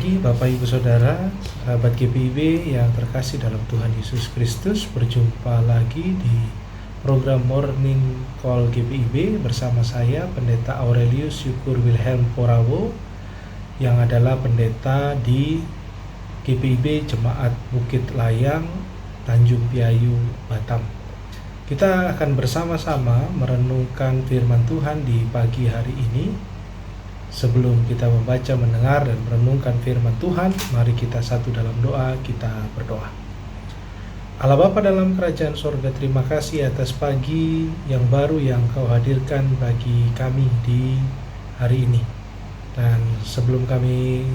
pagi Bapak Ibu Saudara, sahabat GPIB yang terkasih dalam Tuhan Yesus Kristus. Berjumpa lagi di program Morning Call GPIB bersama saya Pendeta Aurelius Syukur Wilhelm Porawo yang adalah pendeta di GPIB Jemaat Bukit Layang, Tanjung Piayu, Batam. Kita akan bersama-sama merenungkan firman Tuhan di pagi hari ini. Sebelum kita membaca, mendengar, dan merenungkan firman Tuhan, mari kita satu dalam doa, kita berdoa. Allah Bapa dalam kerajaan sorga, terima kasih atas pagi yang baru yang Kau hadirkan bagi kami di hari ini. Dan sebelum kami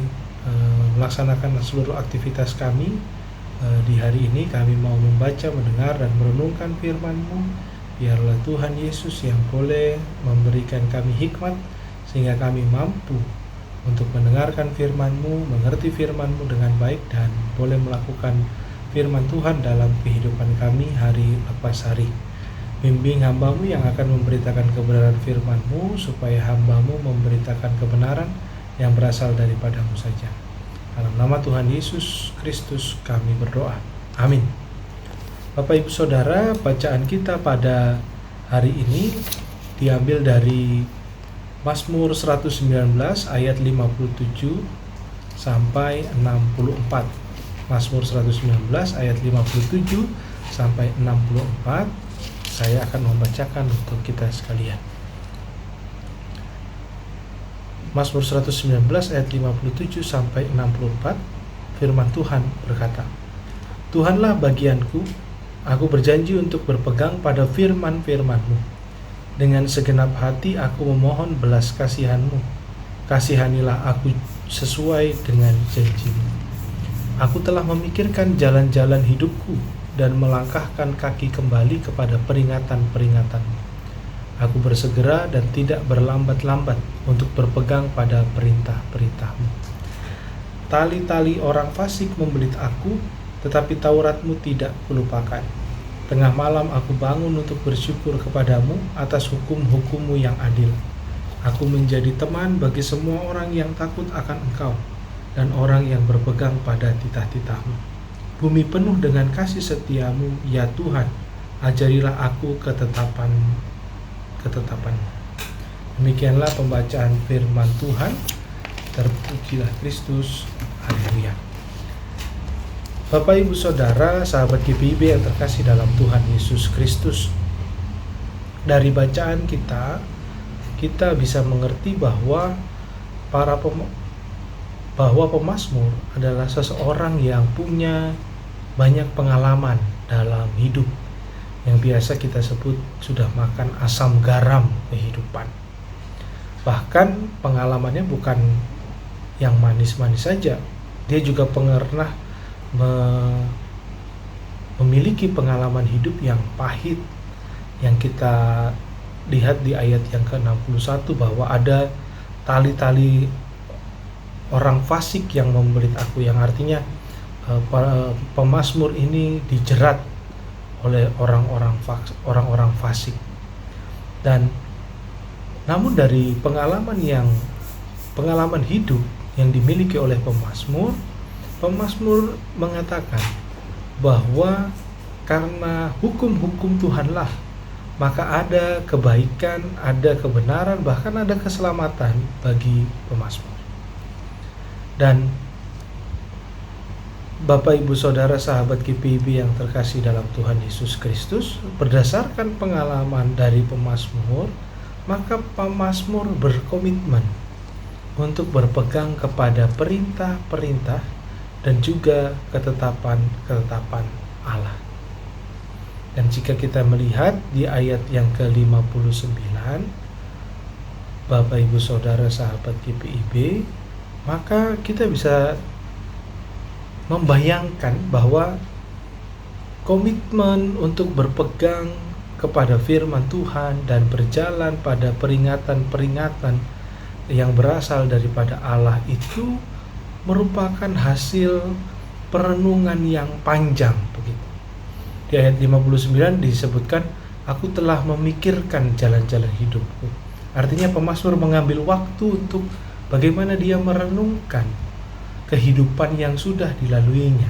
melaksanakan seluruh aktivitas kami di hari ini, kami mau membaca, mendengar, dan merenungkan firman-Mu. Biarlah Tuhan Yesus yang boleh memberikan kami hikmat, sehingga kami mampu untuk mendengarkan firman-Mu, mengerti firman-Mu dengan baik, dan boleh melakukan firman Tuhan dalam kehidupan kami hari lepas hari. Bimbing hamba-Mu yang akan memberitakan kebenaran firman-Mu, supaya hamba-Mu memberitakan kebenaran yang berasal daripada-Mu saja. Dalam nama Tuhan Yesus Kristus kami berdoa. Amin. Bapak Ibu Saudara, bacaan kita pada hari ini diambil dari Mazmur 119 ayat 57 sampai 64. Mazmur 119 ayat 57 sampai 64. Saya akan membacakan untuk kita sekalian. Mazmur 119 ayat 57 sampai 64. Firman Tuhan berkata, Tuhanlah bagianku, aku berjanji untuk berpegang pada firman-firman-Mu. Dengan segenap hati aku memohon belas kasihan-Mu. Kasihanilah aku sesuai dengan janji-Mu. Aku telah memikirkan jalan-jalan hidupku dan melangkahkan kaki kembali kepada peringatan-peringatan-Mu. Aku bersegera dan tidak berlambat-lambat untuk berpegang pada perintah-perintah-Mu. Tali-tali orang fasik membelit aku, tetapi Taurat-Mu tidak kulupakan. Tengah malam aku bangun untuk bersyukur kepadamu atas hukum-hukum-Mu yang adil. Aku menjadi teman bagi semua orang yang takut akan Engkau dan orang yang berpegang pada titah-titah-Mu. Bumi penuh dengan kasih setia-Mu, ya Tuhan, ajarilah aku ketetapan-Mu. Demikianlah pembacaan firman Tuhan. Terpujilah Kristus. Haleluya. Bapak Ibu Saudara, sahabat GPIB yang terkasih dalam Tuhan Yesus Kristus. Dari bacaan kita bisa mengerti bahwa pemazmur adalah seseorang yang punya banyak pengalaman dalam hidup, yang biasa kita sebut sudah makan asam garam kehidupan. Bahkan pengalamannya bukan yang manis-manis saja, dia juga pernah memiliki pengalaman hidup yang pahit, yang kita lihat di ayat yang ke-61 bahwa ada tali-tali orang fasik yang membelit aku, yang artinya pemazmur ini dijerat oleh orang-orang fasik. Dan namun dari pengalaman hidup yang dimiliki oleh pemazmur mengatakan bahwa karena hukum-hukum Tuhanlah, maka ada kebaikan, ada kebenaran, bahkan ada keselamatan bagi pemazmur. Dan Bapak Ibu Saudara, sahabat GPIB yang terkasih dalam Tuhan Yesus Kristus, berdasarkan pengalaman dari pemazmur, maka pemazmur berkomitmen untuk berpegang kepada perintah-perintah dan juga ketetapan-ketetapan Allah. Dan jika kita melihat di ayat yang ke-59, Bapak Ibu Saudara sahabat GPIB, maka kita bisa membayangkan bahwa komitmen untuk berpegang kepada firman Tuhan dan berjalan pada peringatan-peringatan yang berasal daripada Allah itu merupakan hasil perenungan yang panjang begitu. Di ayat 59 disebutkan, aku telah memikirkan jalan-jalan hidupku. Artinya pemazmur mengambil waktu untuk bagaimana dia merenungkan kehidupan yang sudah dilaluinya.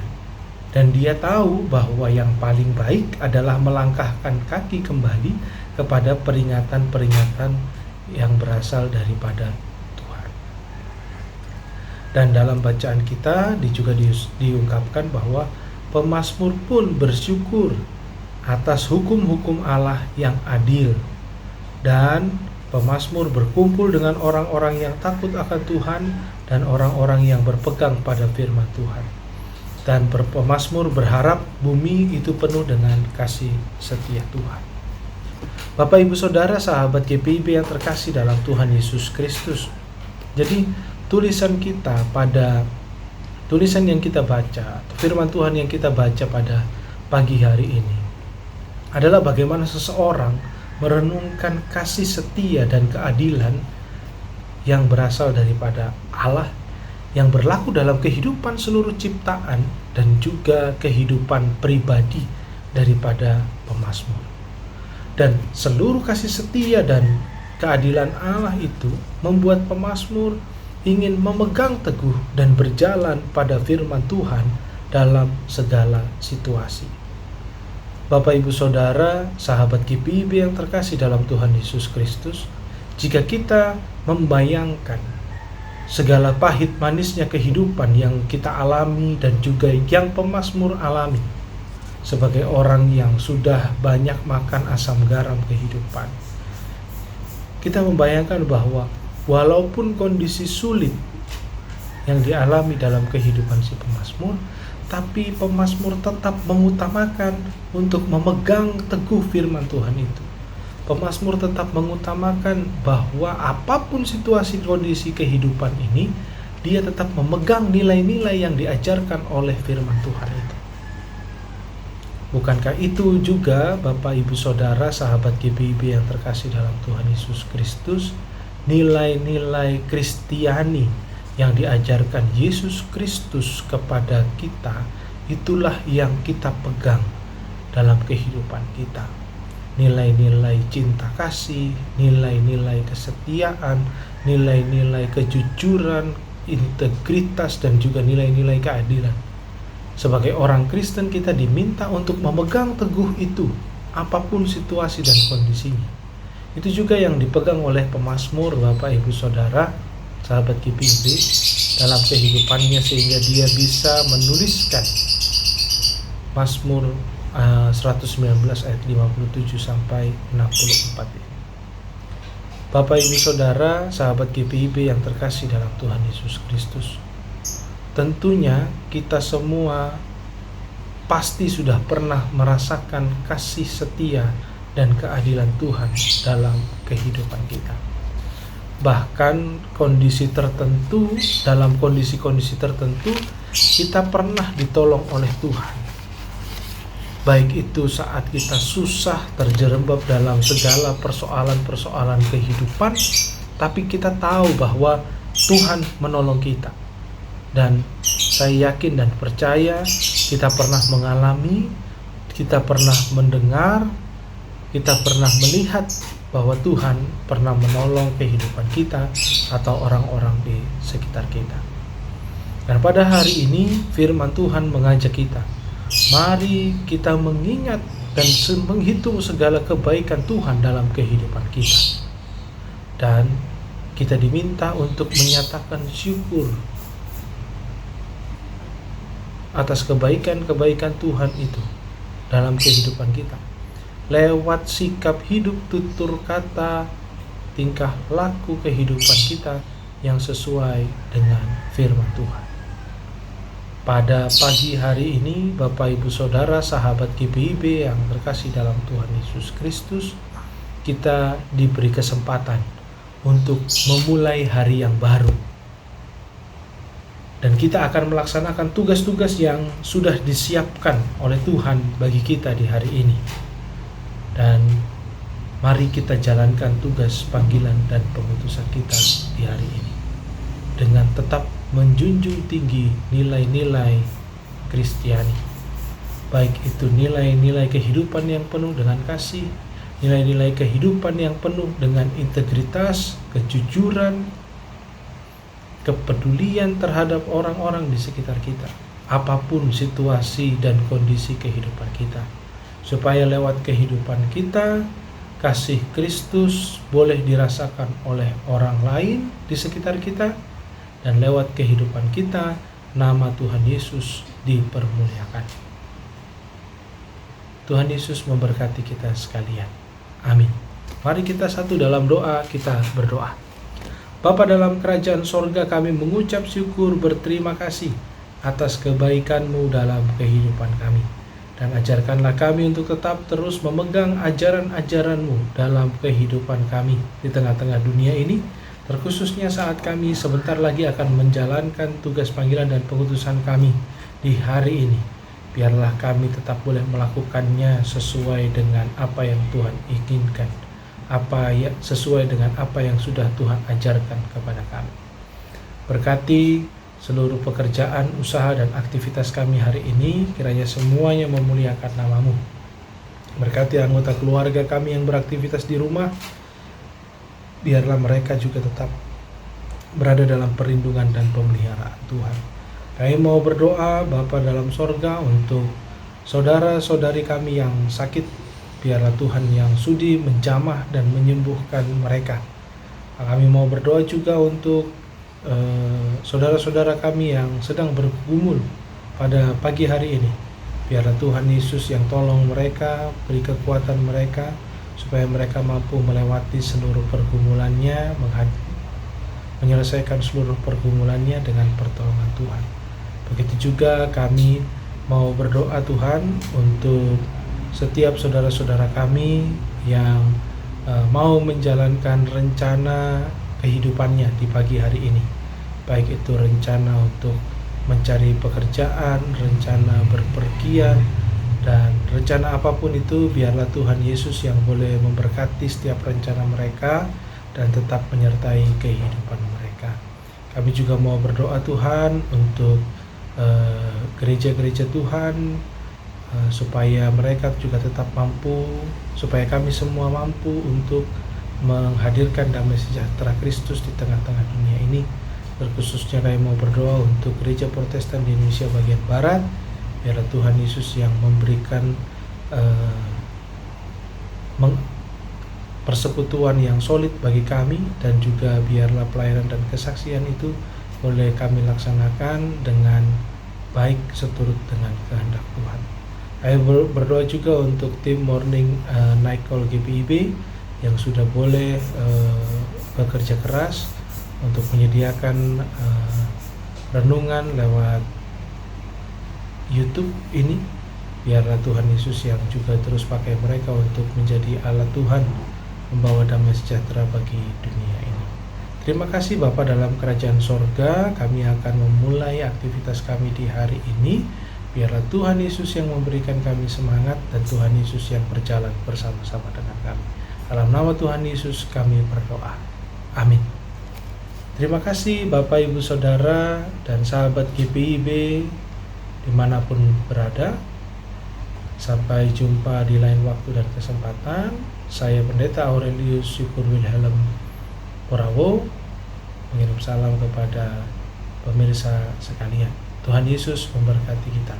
Dan dia tahu bahwa yang paling baik adalah melangkahkan kaki kembali kepada peringatan-peringatan yang berasal daripada Tuhan. Dan dalam bacaan kita juga diungkapkan bahwa pemazmur pun bersyukur atas hukum-hukum Allah yang adil, dan pemazmur berkumpul dengan orang-orang yang takut akan Tuhan dan orang-orang yang berpegang pada firman Tuhan. Dan pemazmur berharap bumi itu penuh dengan kasih setia Tuhan. Bapak, Ibu, Saudara, sahabat GPIB yang terkasih dalam Tuhan Yesus Kristus. Jadi tulisan yang kita baca, firman Tuhan yang kita baca pada pagi hari ini adalah bagaimana seseorang merenungkan kasih setia dan keadilan yang berasal daripada Allah, yang berlaku dalam kehidupan seluruh ciptaan dan juga kehidupan pribadi daripada pemazmur. Dan seluruh kasih setia dan keadilan Allah itu membuat pemazmur ingin memegang teguh dan berjalan pada firman Tuhan dalam segala situasi. Bapak, Ibu, Saudara, sahabat GPIB yang terkasih dalam Tuhan Yesus Kristus, jika kita membayangkan segala pahit manisnya kehidupan yang kita alami dan juga yang pemazmur alami sebagai orang yang sudah banyak makan asam garam kehidupan, kita membayangkan bahwa walaupun kondisi sulit yang dialami dalam kehidupan si pemazmur, tapi pemazmur tetap mengutamakan untuk memegang teguh firman Tuhan itu. Pemazmur tetap mengutamakan bahwa apapun situasi kondisi kehidupan ini, dia tetap memegang nilai-nilai yang diajarkan oleh firman Tuhan itu. Bukankah itu juga Bapak, Ibu, Saudara, sahabat GPIB yang terkasih dalam Tuhan Yesus Kristus, nilai-nilai Kristiani yang diajarkan Yesus Kristus kepada kita, itulah yang kita pegang dalam kehidupan kita. Nilai-nilai cinta kasih, nilai-nilai kesetiaan, nilai-nilai kejujuran, integritas, dan juga nilai-nilai keadilan. Sebagai orang Kristen, kita diminta untuk memegang teguh itu, apapun situasi dan kondisinya. Itu juga yang dipegang oleh pemazmur, Bapak, Ibu, Saudara, sahabat GPIB, dalam kehidupannya, sehingga dia bisa menuliskan Mazmur 119 ayat 57 sampai 64 ini. Bapak, Ibu, Saudara, sahabat GPIB yang terkasih dalam Tuhan Yesus Kristus, tentunya kita semua pasti sudah pernah merasakan kasih setia dan keadilan Tuhan dalam kehidupan kita. Bahkan dalam kondisi-kondisi tertentu kita pernah ditolong oleh Tuhan. Baik itu saat kita susah, terjerembab dalam segala persoalan-persoalan kehidupan, tapi kita tahu bahwa Tuhan menolong kita. Dan saya yakin dan percaya kita pernah mengalami, kita pernah mendengar, kita pernah melihat bahwa Tuhan pernah menolong kehidupan kita atau orang-orang di sekitar kita. Dan pada hari ini firman Tuhan mengajak kita, mari kita mengingat dan menghitung segala kebaikan Tuhan dalam kehidupan kita. Dan kita diminta untuk menyatakan syukur atas kebaikan-kebaikan Tuhan itu dalam kehidupan kita, lewat sikap hidup, tutur kata, tingkah laku kehidupan kita yang sesuai dengan firman Tuhan. Pada pagi hari ini, Bapak, Ibu, Saudara, sahabat GPIB yang terkasih dalam Tuhan Yesus Kristus, kita diberi kesempatan untuk memulai hari yang baru. Dan kita akan melaksanakan tugas-tugas yang sudah disiapkan oleh Tuhan bagi kita di hari ini. Dan mari kita jalankan tugas panggilan dan pengutusan kita di hari ini dengan tetap menjunjung tinggi nilai-nilai Kristiani, baik itu nilai-nilai kehidupan yang penuh dengan kasih, nilai-nilai kehidupan yang penuh dengan integritas, kejujuran, kepedulian terhadap orang-orang di sekitar kita, apapun situasi dan kondisi kehidupan kita, supaya lewat kehidupan kita, kasih Kristus boleh dirasakan oleh orang lain di sekitar kita, dan lewat kehidupan kita, nama Tuhan Yesus dipermuliakan. Tuhan Yesus memberkati kita sekalian. Amin. Mari kita satu dalam doa, kita berdoa. Bapa dalam kerajaan sorga, kami mengucap syukur berterima kasih atas kebaikan-Mu dalam kehidupan kami. Dan ajarkanlah kami untuk tetap terus memegang ajaran-ajaran-Mu dalam kehidupan kami di tengah-tengah dunia ini, terkhususnya saat kami sebentar lagi akan menjalankan tugas panggilan dan pengutusan kami di hari ini. Biarlah kami tetap boleh melakukannya sesuai dengan apa yang Tuhan inginkan, sesuai dengan apa yang sudah Tuhan ajarkan kepada kami. Berkati seluruh pekerjaan, usaha, dan aktivitas kami hari ini, kiranya semuanya memuliakan nama-Mu. Berkati anggota keluarga kami yang beraktivitas di rumah, biarlah mereka juga tetap berada dalam perlindungan dan pemeliharaan Tuhan. Kami mau berdoa Bapa dalam sorga untuk saudara-saudari kami yang sakit, biarlah Tuhan yang sudi menjamah dan menyembuhkan mereka. Kami mau berdoa juga untuk saudara-saudara kami yang sedang bergumul pada pagi hari ini. Biarlah Tuhan Yesus yang tolong mereka, beri kekuatan mereka, supaya mereka mampu melewati seluruh pergumulannya, menyelesaikan seluruh pergumulannya dengan pertolongan Tuhan. Begitu juga kami mau berdoa Tuhan untuk setiap saudara-saudara kami yang mau menjalankan rencana kehidupannya di pagi hari ini, baik itu rencana untuk mencari pekerjaan, rencana berpergian, dan rencana apapun itu, biarlah Tuhan Yesus yang boleh memberkati setiap rencana mereka dan tetap menyertai kehidupan mereka. Kami juga mau berdoa Tuhan untuk gereja-gereja Tuhan, supaya mereka juga tetap mampu, supaya kami semua mampu untuk menghadirkan damai sejahtera Kristus di tengah-tengah dunia ini. Terkhususnya kami mau berdoa untuk gereja Protestan di Indonesia bagian Barat, biarlah Tuhan Yesus yang memberikan persekutuan yang solid bagi kami, dan juga biarlah pelayanan dan kesaksian itu boleh kami laksanakan dengan baik seturut dengan kehendak Tuhan. Saya berdoa juga untuk tim Morning Night Call GPIB yang sudah boleh bekerja keras untuk menyediakan renungan lewat YouTube ini. Biarlah Tuhan Yesus yang juga terus pakai mereka untuk menjadi alat Tuhan, membawa damai sejahtera bagi dunia ini. Terima kasih Bapa dalam kerajaan sorga, kami akan memulai aktivitas kami di hari ini. Biarlah Tuhan Yesus yang memberikan kami semangat, dan Tuhan Yesus yang berjalan bersama-sama dengan kami. Dalam nama Tuhan Yesus kami berdoa. Amin. Terima kasih Bapak, Ibu, Saudara, dan sahabat GPIB dimanapun berada. Sampai jumpa di lain waktu dan kesempatan. Saya Pendeta Aurelius Syukur Wilhelm Porawo mengirim salam kepada pemirsa sekalian. Tuhan Yesus memberkati kita.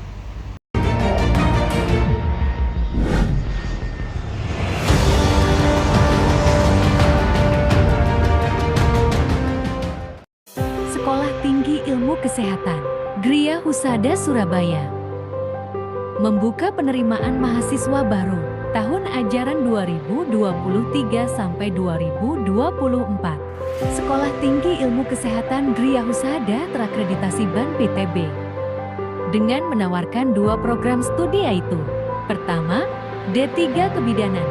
Sekolah Tinggi Ilmu Kesehatan Gria Husada Surabaya membuka penerimaan mahasiswa baru tahun ajaran 2023 sampai 2024. Sekolah Tinggi Ilmu Kesehatan Gria Husada terakreditasi BAN PTB dengan menawarkan 2 program studi, yaitu pertama, D3 Kebidanan,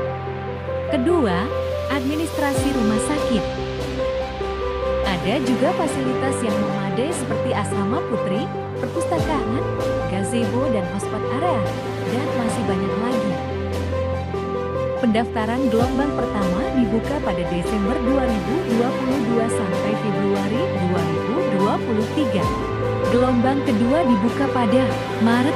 kedua, Administrasi Rumah Sakit. Ada juga fasilitas yang memadai seperti asrama putri, perpustakaan, gazebo dan hotspot area, dan masih banyak lagi. Pendaftaran gelombang pertama dibuka pada Desember 2022 sampai Februari 2023. Gelombang kedua dibuka pada Maret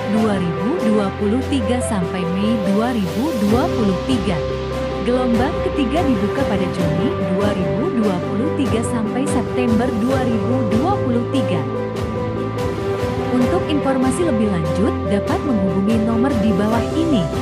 2023 sampai Mei 2023. Gelombang ketiga dibuka pada Juni 2023 sampai September 2023. Untuk informasi lebih lanjut dapat menghubungi nomor di bawah ini.